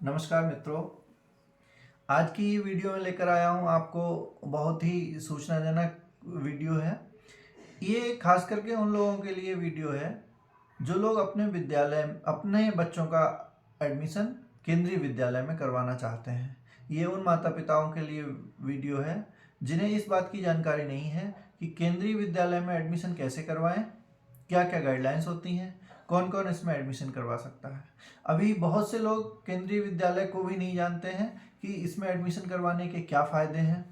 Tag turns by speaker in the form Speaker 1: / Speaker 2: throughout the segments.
Speaker 1: नमस्कार मित्रों। आज की ये वीडियो में लेकर आया हूँ आपको बहुत ही सूचनाजनक वीडियो है। ये खास करके उन लोगों के लिए वीडियो है जो लोग अपने बच्चों का एडमिशन केंद्रीय विद्यालय में करवाना चाहते हैं। ये उन माता पिताओं के लिए वीडियो है जिन्हें इस बात की जानकारी नहीं है कि केंद्रीय विद्यालय में एडमिशन कैसे करवाएं, क्या क्या गाइडलाइंस होती हैं, कौन कौन इसमें एडमिशन करवा सकता है। अभी बहुत से लोग केंद्रीय विद्यालय को भी नहीं जानते हैं कि इसमें एडमिशन करवाने के क्या फ़ायदे हैं,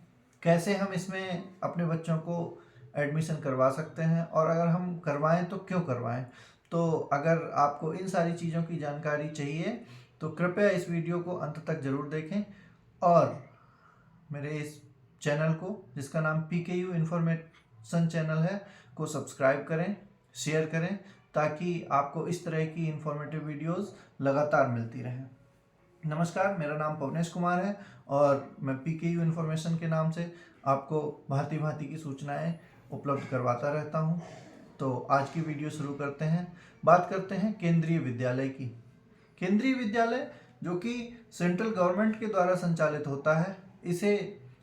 Speaker 1: कैसे हम इसमें अपने बच्चों को एडमिशन करवा सकते हैं और अगर हम करवाएं तो क्यों करवाएं। तो अगर आपको इन सारी चीज़ों की जानकारी चाहिए तो कृपया इस वीडियो को अंत तक ज़रूर देखें और मेरे इस चैनल को, जिसका नाम PKU इन्फॉर्मेशन चैनल है, को सब्सक्राइब करें, शेयर करें ताकि आपको इस तरह की इन्फॉर्मेटिव वीडियोस लगातार मिलती रहें। नमस्कार, मेरा नाम पवनेश कुमार है और मैं PKU इन्फॉर्मेशन के नाम से आपको भांति भांति की सूचनाएं उपलब्ध करवाता रहता हूं। तो आज की वीडियो शुरू करते हैं। बात करते हैं केंद्रीय विद्यालय की। केंद्रीय विद्यालय जो कि सेंट्रल गवर्नमेंट के द्वारा संचालित होता है, इसे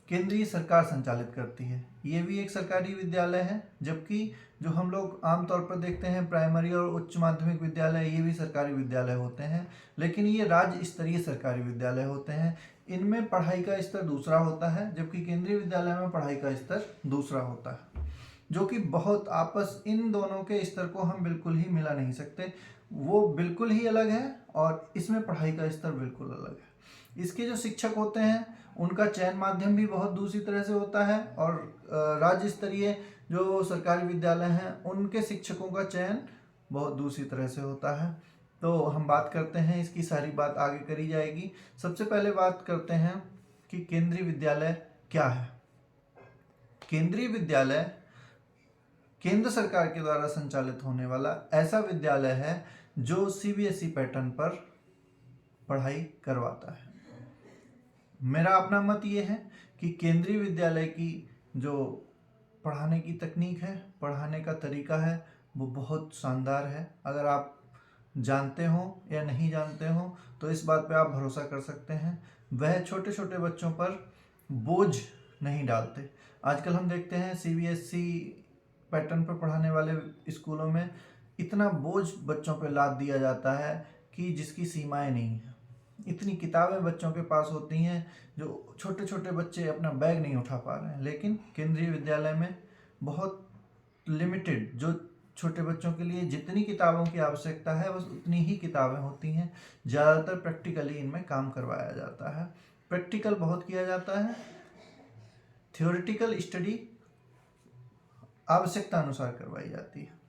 Speaker 1: केंद्रीय सरकार संचालित करती है। ये भी एक सरकारी विद्यालय है, जबकि जो हम लोग आमतौर पर देखते हैं प्राइमरी और उच्च माध्यमिक विद्यालय, ये भी सरकारी विद्यालय होते हैं, लेकिन ये राज्य स्तरीय सरकारी विद्यालय होते हैं। इनमें पढ़ाई का स्तर दूसरा होता है, जबकि केंद्रीय विद्यालय में पढ़ाई का स्तर दूसरा होता है, जो कि बहुत आपस इन दोनों के स्तर को हम बिल्कुल ही मिला नहीं सकते। वो बिल्कुल ही अलग है और इसमें पढ़ाई का स्तर बिल्कुल अलग है। इसके जो शिक्षक होते हैं उनका चयन माध्यम भी बहुत दूसरी तरह से होता है और राज्य स्तरीय जो सरकारी विद्यालय हैं उनके शिक्षकों का चयन बहुत दूसरी तरह से होता है। तो हम बात करते हैं, इसकी सारी बात आगे करी जाएगी। सबसे पहले बात करते हैं कि केंद्रीय विद्यालय क्या है। केंद्रीय विद्यालय केंद्र सरकार के द्वारा संचालित होने वाला ऐसा विद्यालय है जो CBSE पैटर्न पर पढ़ाई करवाता है। मेरा अपना मत ये है कि केंद्रीय विद्यालय की जो पढ़ाने की तकनीक है, पढ़ाने का तरीका है, वो बहुत शानदार है। अगर आप जानते हो या नहीं जानते हो तो इस बात पे आप भरोसा कर सकते हैं। वह छोटे छोटे बच्चों पर बोझ नहीं डालते। आजकल हम देखते हैं CBSE पैटर्न पर पढ़ाने वाले स्कूलों में इतना बोझ बच्चों पर लाद दिया जाता है कि जिसकी सीमाएं नहीं है। इतनी किताबें बच्चों के पास होती हैं जो छोटे छोटे बच्चे अपना बैग नहीं उठा पा रहे हैं। लेकिन केंद्रीय विद्यालय में बहुत लिमिटेड, जो छोटे बच्चों के लिए जितनी किताबों की आवश्यकता है बस उतनी ही किताबें होती हैं। ज़्यादातर प्रैक्टिकली इनमें काम करवाया जाता है, प्रैक्टिकल बहुत किया जाता है, थ्योरेटिकल स्टडी आवश्यकता अनुसार करवाई जाती है।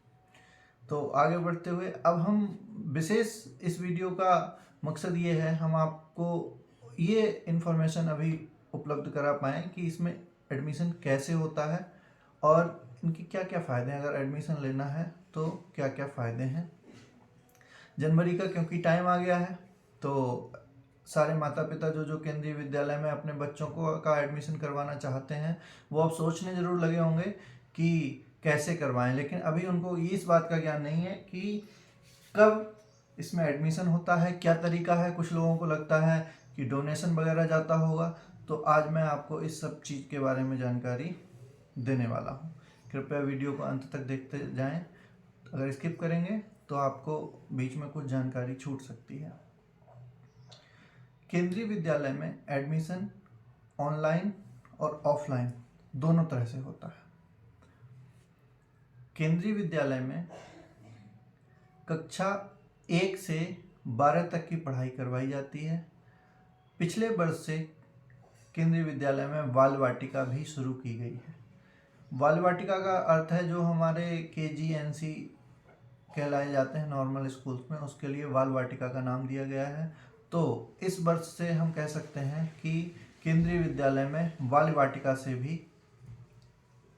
Speaker 1: तो आगे बढ़ते हुए अब हम विशेष इस वीडियो का मकसद ये है, हम आपको ये इन्फॉर्मेशन अभी उपलब्ध करा पाएँ कि इसमें एडमिशन कैसे होता है और इनके क्या क्या फ़ायदे हैं। अगर एडमिशन लेना है तो क्या क्या फ़ायदे हैं। जनवरी का क्योंकि टाइम आ गया है तो सारे माता पिता जो केंद्रीय विद्यालय में अपने बच्चों को का एडमिशन करवाना चाहते हैं वो अब सोचने ज़रूर लगे होंगे कि कैसे करवाएं। लेकिन अभी उनको इस बात का ज्ञान नहीं है कि कब इसमें एडमिशन होता है, क्या तरीका है। कुछ लोगों को लगता है कि डोनेशन वगैरह जाता होगा। तो आज मैं आपको इस सब चीज़ के बारे में जानकारी देने वाला हूँ। कृपया वीडियो को अंत तक देखते जाएं। अगर स्किप करेंगे तो आपको बीच में कुछ जानकारी छूट सकती है। केंद्रीय विद्यालय में एडमिशन ऑनलाइन और ऑफलाइन दोनों तरह से होता है। केंद्रीय विद्यालय में कक्षा 1 से 12 तक की पढ़ाई करवाई जाती है। पिछले वर्ष से केंद्रीय विद्यालय में बाल वाटिका भी शुरू की गई है। बाल वाटिका का अर्थ है जो हमारे KG-NC कहलाए जाते हैं नॉर्मल स्कूल्स में, उसके लिए बाल वाटिका का नाम दिया गया है। तो इस वर्ष से हम कह सकते हैं कि केंद्रीय विद्यालय में बाल वाटिका से भी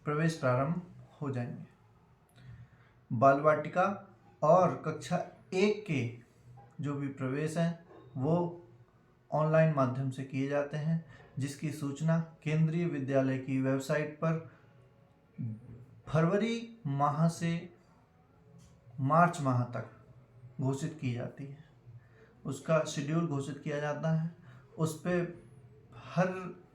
Speaker 1: प्रवेश प्रारंभ हो जाएंगे। बाल वाटिका और कक्षा 1 के जो भी प्रवेश हैं वो ऑनलाइन माध्यम से किए जाते हैं, जिसकी सूचना केंद्रीय विद्यालय की वेबसाइट पर फरवरी माह से मार्च माह तक घोषित की जाती है। उसका शेड्यूल घोषित किया जाता है। उस पर हर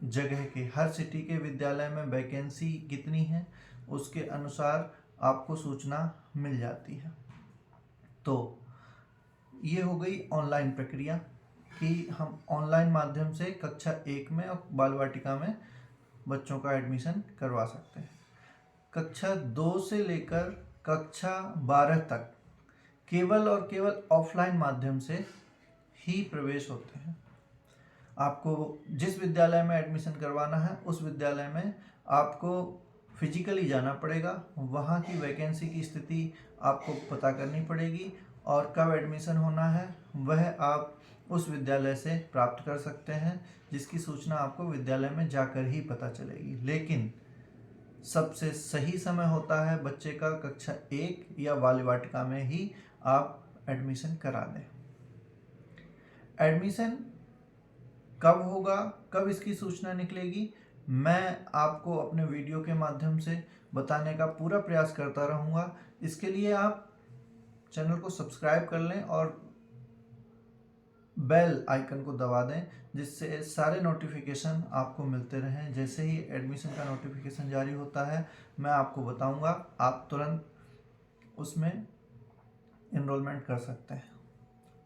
Speaker 1: जगह के, हर सिटी के विद्यालय में वैकेंसी कितनी है उसके अनुसार आपको सूचना मिल जाती है। तो ये हो गई ऑनलाइन प्रक्रिया कि हम ऑनलाइन माध्यम से कक्षा 1 में और बाल वाटिका में बच्चों का एडमिशन करवा सकते हैं। कक्षा 2 से लेकर कक्षा 12 तक केवल और केवल ऑफलाइन माध्यम से ही प्रवेश होते हैं। आपको जिस विद्यालय में एडमिशन करवाना है उस विद्यालय में आपको फिजिकली जाना पड़ेगा, वहाँ की वैकेंसी की स्थिति आपको पता करनी पड़ेगी और कब एडमिशन होना है वह आप उस विद्यालय से प्राप्त कर सकते हैं, जिसकी सूचना आपको विद्यालय में जाकर ही पता चलेगी। लेकिन सबसे सही समय होता है बच्चे का कक्षा 1 या बाल वाटिका में ही आप एडमिशन करा दें। एडमिशन कब होगा, कब इसकी सूचना निकलेगी, मैं आपको अपने वीडियो के माध्यम से बताने का पूरा प्रयास करता रहूँगा। इसके लिए आप चैनल को सब्सक्राइब कर लें और बेल आइकन को दबा दें, जिससे सारे नोटिफिकेशन आपको मिलते रहें। जैसे ही एडमिशन का नोटिफिकेशन जारी होता है मैं आपको बताऊंगा, आप तुरंत उसमें एनरोलमेंट कर सकते हैं।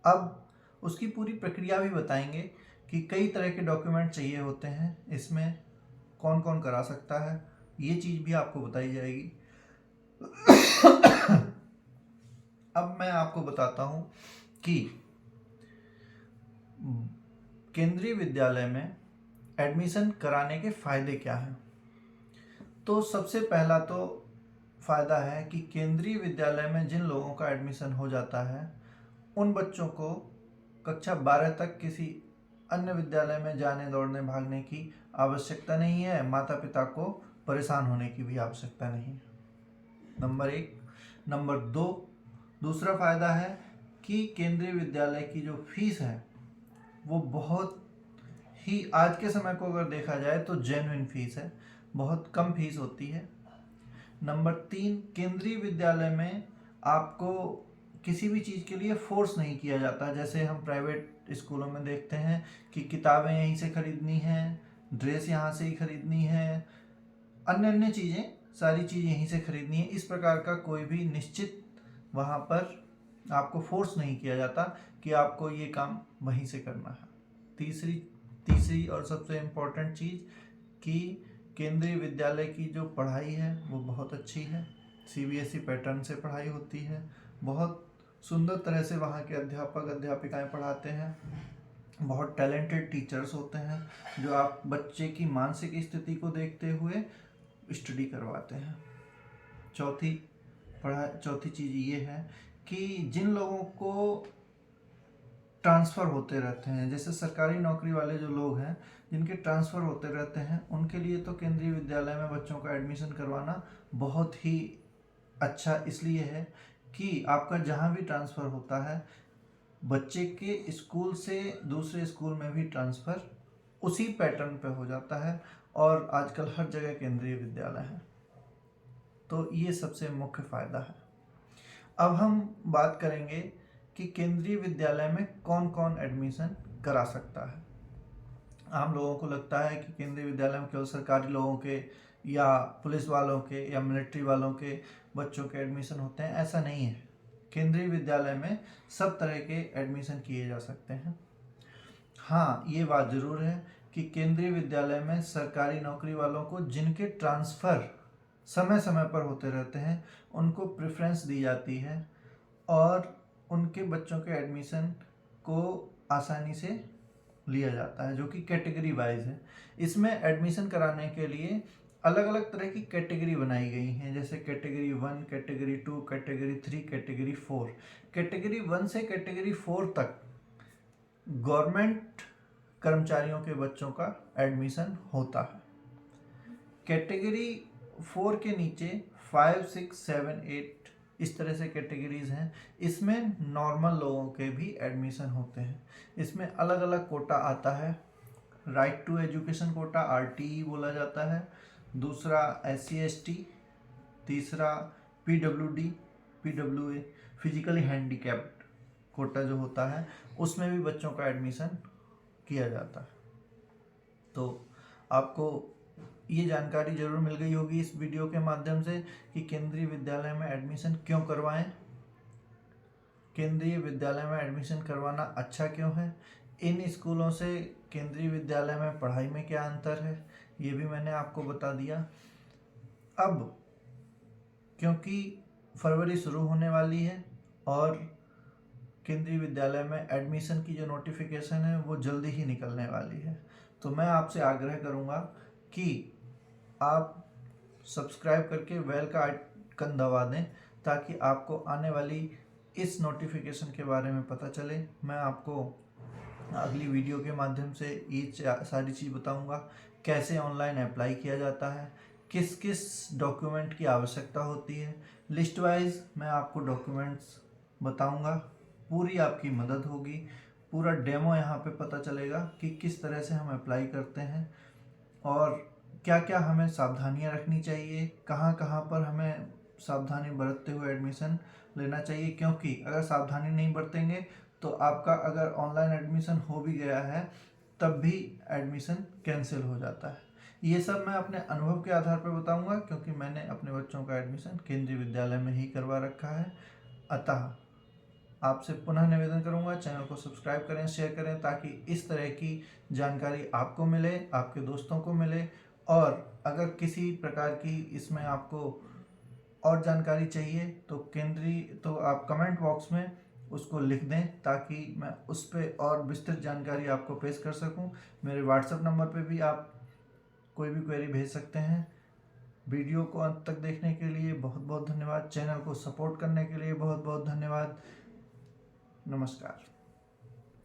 Speaker 1: अब उसकी पूरी प्रक्रिया भी बताएंगे कि कई तरह के डॉक्यूमेंट चाहिए होते हैं, इसमें कौन कौन करा सकता है, ये चीज़ भी आपको बताई जाएगी। अब मैं आपको बताता हूँ कि केंद्रीय विद्यालय में एडमिशन कराने के फ़ायदे क्या हैं। तो सबसे पहला तो फ़ायदा है कि केंद्रीय विद्यालय में जिन लोगों का एडमिशन हो जाता है उन बच्चों को कक्षा 12 तक किसी अन्य विद्यालय में जाने दौड़ने भागने की आवश्यकता नहीं है, माता पिता को परेशान होने की भी आवश्यकता नहीं है। नंबर 1। नंबर 2, दूसरा फ़ायदा है कि केंद्रीय विद्यालय की जो फीस है वो बहुत ही, आज के समय को अगर देखा जाए तो जेन्युइन फीस है, बहुत कम फीस होती है। नंबर 3, केंद्रीय विद्यालय में आपको किसी भी चीज़ के लिए फोर्स नहीं किया जाता, जैसे हम प्राइवेट स्कूलों में देखते हैं कि किताबें यहीं से खरीदनी हैं, ड्रेस यहाँ से ही खरीदनी है, अन्य चीज़ें, सारी चीज़ यहीं से खरीदनी है। इस प्रकार का कोई भी निश्चित वहाँ पर आपको फोर्स नहीं किया जाता कि आपको ये काम वहीं से करना है। तीसरी और सबसे इम्पोर्टेंट चीज़ कि केंद्रीय विद्यालय की जो पढ़ाई है वो बहुत अच्छी है, CBSE पैटर्न से पढ़ाई होती है, बहुत सुंदर तरह से वहाँ के अध्यापक अध्यापिकाएं पढ़ाते हैं, बहुत टैलेंटेड टीचर्स होते हैं जो आप बच्चे की मानसिक स्थिति को देखते हुए स्टडी करवाते हैं। चौथी चीज़ ये है कि जिन लोगों को ट्रांसफ़र होते रहते हैं, जैसे सरकारी नौकरी वाले जो लोग हैं जिनके ट्रांसफ़र होते रहते हैं, उनके लिए तो केंद्रीय विद्यालय में बच्चों का एडमिशन करवाना बहुत ही अच्छा इसलिए है कि आपका जहाँ भी ट्रांसफ़र होता है बच्चे के स्कूल से दूसरे स्कूल में भी ट्रांसफ़र उसी पैटर्न पे हो जाता है और आजकल हर जगह केंद्रीय विद्यालय है। तो ये सबसे मुख्य फ़ायदा है। अब हम बात करेंगे कि केंद्रीय विद्यालय में कौन कौन एडमिशन करा सकता है। आम लोगों को लगता है कि केंद्रीय विद्यालय में केवल सरकारी लोगों के या पुलिस वालों के या मिलिट्री वालों के बच्चों के एडमिशन होते हैं, ऐसा नहीं है। केंद्रीय विद्यालय में सब तरह के एडमिशन किए जा सकते हैं। हाँ, ये बात ज़रूर है कि केंद्रीय विद्यालय में सरकारी नौकरी वालों को जिनके ट्रांसफ़र समय समय पर होते रहते हैं उनको प्रेफरेंस दी जाती है और उनके बच्चों के एडमिशन को आसानी से लिया जाता है, जो कि कैटेगरी वाइज है। इसमें एडमिशन कराने के लिए अलग अलग तरह की कैटेगरी बनाई गई हैं, जैसे category 1, category 2, category 3, category 4। Category 1 से कैटेगरी 4 तक गवर्नमेंट कर्मचारियों के बच्चों का एडमिशन होता है। कैटेगरी 4 के नीचे 5, 6, 7, 8 इस तरह से कैटेगरीज हैं। इसमें नॉर्मल लोगों के भी एडमिशन होते हैं। इसमें अलग अलग कोटा आता है। Right to education quota RTE बोला जाता है, दूसरा SC ST, तीसरा PWD PWA physically handicapped quota जो होता है उसमें भी बच्चों का एडमिशन किया जाता है। तो आपको ये जानकारी जरूर मिल गई होगी इस वीडियो के माध्यम से कि केंद्रीय विद्यालय में एडमिशन क्यों करवाएं, केंद्रीय विद्यालय में एडमिशन करवाना अच्छा क्यों है, इन स्कूलों से केंद्रीय विद्यालय में पढ़ाई में क्या अंतर है, ये भी मैंने आपको बता दिया। अब क्योंकि फरवरी शुरू होने वाली है और केंद्रीय विद्यालय में एडमिशन की जो नोटिफिकेशन है वो जल्दी ही निकलने वाली है, तो मैं आपसे आग्रह करूँगा कि आप सब्सक्राइब करके बेल का आइकन दबा दें ताकि आपको आने वाली इस नोटिफिकेशन के बारे में पता चले। मैं आपको अगली वीडियो के माध्यम से ये सारी चीज़ बताऊंगा, कैसे ऑनलाइन अप्लाई किया जाता है, किस किस डॉक्यूमेंट की आवश्यकता होती है, लिस्ट वाइज मैं आपको डॉक्यूमेंट्स बताऊंगा, पूरी आपकी मदद होगी, पूरा डेमो यहाँ पे पता चलेगा कि किस तरह से हम अप्लाई करते हैं और क्या क्या हमें सावधानियाँ रखनी चाहिए, कहाँ कहाँ पर हमें सावधानी बरतते हुए एडमिशन लेना चाहिए, क्योंकि अगर सावधानी नहीं बरतेंगे तो आपका अगर ऑनलाइन एडमिशन हो भी गया है तब भी एडमिशन कैंसिल हो जाता है। ये सब मैं अपने अनुभव के आधार पर बताऊंगा क्योंकि मैंने अपने बच्चों का एडमिशन केंद्रीय विद्यालय में ही करवा रखा है। अतः आपसे पुनः निवेदन करूंगा, चैनल को सब्सक्राइब करें, शेयर करें ताकि इस तरह की जानकारी आपको मिले, आपके दोस्तों को मिले। और अगर किसी प्रकार की इसमें आपको और जानकारी चाहिए तो आप कमेंट बॉक्स में उसको लिख दें ताकि मैं उस पर और विस्तृत जानकारी आपको पेश कर सकूं। मेरे व्हाट्सएप नंबर पे भी आप कोई भी क्वेरी भेज सकते हैं। वीडियो को अंत तक देखने के लिए बहुत बहुत धन्यवाद। चैनल को सपोर्ट करने के लिए बहुत बहुत धन्यवाद। नमस्कार।